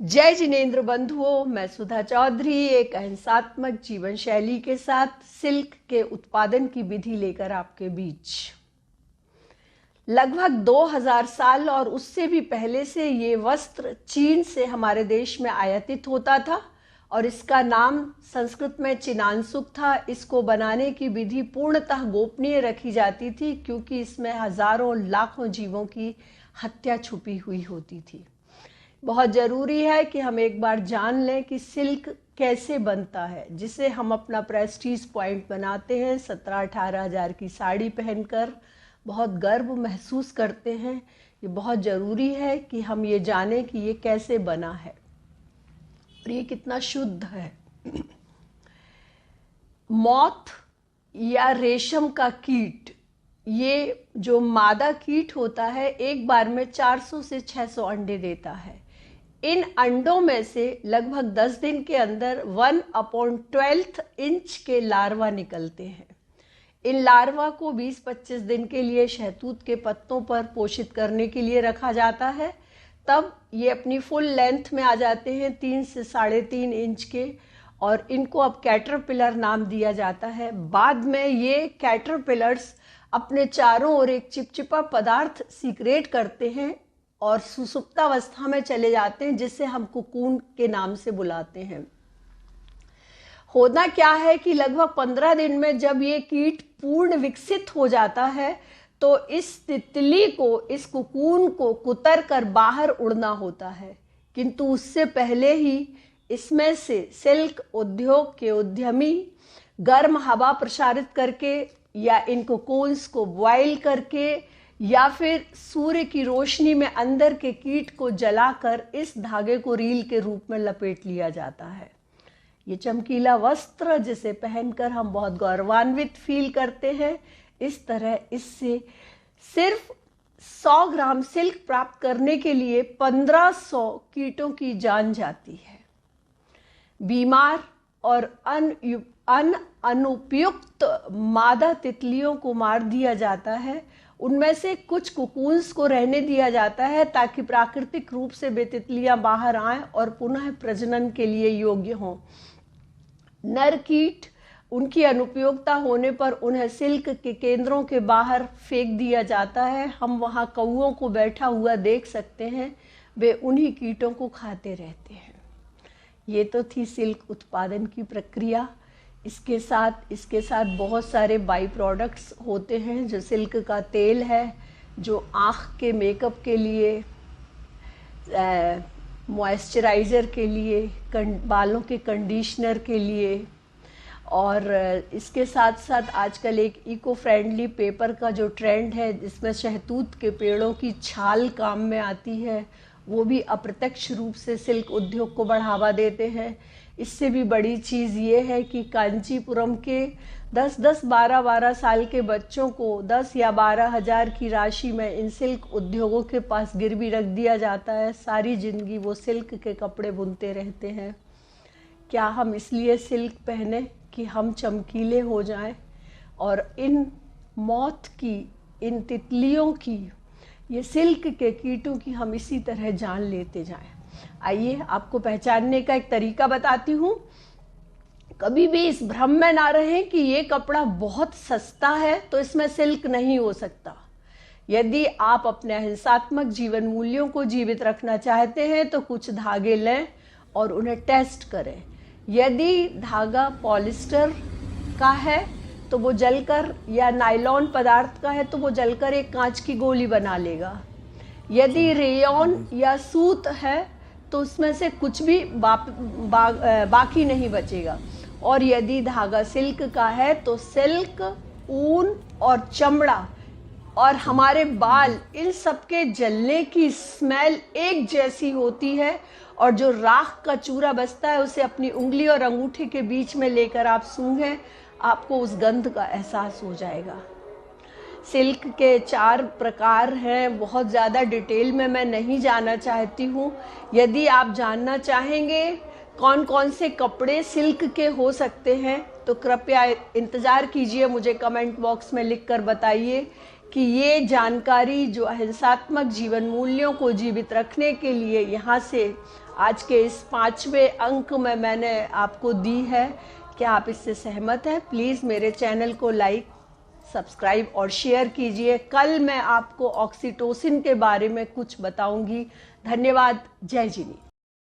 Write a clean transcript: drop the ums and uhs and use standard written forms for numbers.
जय जिनेंद्र बंधुओं, मैं सुधा चौधरी एक अहिंसात्मक जीवन शैली के साथ सिल्क के उत्पादन की विधि लेकर आपके बीच। लगभग 2000 साल और उससे भी पहले से ये वस्त्र चीन से हमारे देश में आयातित होता था और इसका नाम संस्कृत में चिनांसुक था। इसको बनाने की विधि पूर्णतः गोपनीय रखी जाती थी क्योंकि इसमें हजारों लाखों जीवों की हत्या छुपी हुई होती थी। बहुत ज़रूरी है कि हम एक बार जान लें कि सिल्क कैसे बनता है, जिसे हम अपना प्रेस्टीज पॉइंट बनाते हैं। 17-18 हज़ार की साड़ी पहनकर बहुत गर्व महसूस करते हैं। ये बहुत ज़रूरी है कि हम ये जानें कि ये कैसे बना है और ये कितना शुद्ध है। मॉथ या रेशम का कीट, ये जो मादा कीट होता है, एक बार में 400 से 600 अंडे देता है। इन अंडों में से लगभग 10 दिन के अंदर 1/12 इंच के लार्वा निकलते हैं। इन लार्वा को 20-25 दिन के लिए शहतूत के पत्तों पर पोषित करने के लिए रखा जाता है। तब ये अपनी फुल लेंथ में आ जाते हैं, 3 से 3.5 इंच के, और इनको अब कैटरपिलर नाम दिया जाता है। बाद में ये कैटरपिलर्स अपने चारों ओर एक चिपचिपा पदार्थ सीक्रेट करते हैं और सुसुप्तावस्था में चले जाते हैं, जिसे हम कुकून के नाम से बुलाते हैं। होना क्या है कि लगभग 15 दिन में जब ये कीट पूर्ण विकसित हो जाता है तो इस तितली को, इस कुकून को कुतर कर बाहर उड़ना होता है। किंतु उससे पहले ही इसमें से सिल्क उद्योग के उद्यमी गर्म हवा प्रसारित करके या इन कोकून्स को बॉयल करके या फिर सूर्य की रोशनी में अंदर के कीट को जलाकर इस धागे को रील के रूप में लपेट लिया जाता है। ये चमकीला वस्त्र जिसे पहनकर हम बहुत गौरवान्वित फील करते हैं, इस तरह इससे सिर्फ 100 ग्राम सिल्क प्राप्त करने के लिए 1500 कीटों की जान जाती है। बीमार और अनुपयुक्त मादा तितलियों को मार दिया जाता है। उनमें से कुछ कुकून्स को रहने दिया जाता है ताकि प्राकृतिक रूप से वे तितलियां बाहर आएं और पुनः प्रजनन के लिए योग्य हों। नर कीट, उनकी अनुपयोगिता होने पर उन्हें सिल्क के केंद्रों के बाहर फेंक दिया जाता है। हम वहां कौओं को बैठा हुआ देख सकते हैं, वे उन्हीं कीटों को खाते रहते हैं। ये तो थी सिल्क उत्पादन की प्रक्रिया। इसके साथ बहुत सारे बाई प्रोडक्ट्स होते हैं। जो सिल्क का तेल है, जो आँख के मेकअप के लिए, मॉइस्चराइज़र के लिए, बालों के कंडीशनर के लिए, और इसके साथ साथ आजकल एक इको फ्रेंडली पेपर का जो ट्रेंड है, जिसमें शहतूत के पेड़ों की छाल काम में आती है, वो भी अप्रत्यक्ष रूप से सिल्क उद्योग को बढ़ावा देते हैं। इससे भी बड़ी चीज़ ये है कि कांचीपुरम के 10-10, 12-12 साल के बच्चों को 10 या 12 हज़ार की राशि में इन सिल्क उद्योगों के पास गिरवी रख दिया जाता है। सारी जिंदगी वो सिल्क के कपड़े बुनते रहते हैं। क्या हम इसलिए सिल्क पहने कि हम चमकीले हो जाएं और इन मौत की, इन तितलियों की, ये सिल्क के कीटों की हम इसी तरह जान लेते जाएं। आइए आपको पहचानने का एक तरीका बताती हूँ। कभी भी इस भ्रम में ना रहें कि ये कपड़ा बहुत सस्ता है तो इसमें सिल्क नहीं हो सकता। यदि आप अपने अहिंसात्मक जीवन मूल्यों को जीवित रखना चाहते हैं तो कुछ धागे लें और उन्हें टेस्ट करें। यदि धागा पॉलिस्टर का है तो वो जलकर, या नायलॉन पदार्थ का है तो वो जलकर एक कांच की गोली बना लेगा। यदि रेयॉन या सूत है तो उसमें से कुछ भी बाकी नहीं बचेगा। और यदि धागा सिल्क का है तो सिल्क, ऊन और चमड़ा और हमारे बाल, इन सब के जलने की स्मेल एक जैसी होती है। और जो राख का चूरा बचता है उसे अपनी उंगली और अंगूठे के बीच में लेकर आप सूंघें, आपको उस गंध का एहसास हो जाएगा। सिल्क के 4 प्रकार हैं। बहुत ज़्यादा डिटेल में मैं नहीं जाना चाहती हूँ। यदि आप जानना चाहेंगे कौन कौन से कपड़े सिल्क के हो सकते हैं तो कृपया इंतज़ार कीजिए, मुझे कमेंट बॉक्स में लिखकर बताइए कि ये जानकारी जो अहिंसात्मक जीवन मूल्यों को जीवित रखने के लिए यहाँ से आज के इस 5वें अंक में मैंने आपको दी है। क्या आप इससे सहमत हैं? प्लीज़ मेरे चैनल को लाइक, सब्सक्राइब और शेयर कीजिए। कल मैं आपको ऑक्सीटोसिन के बारे में कुछ बताऊंगी। धन्यवाद। जय जिनी।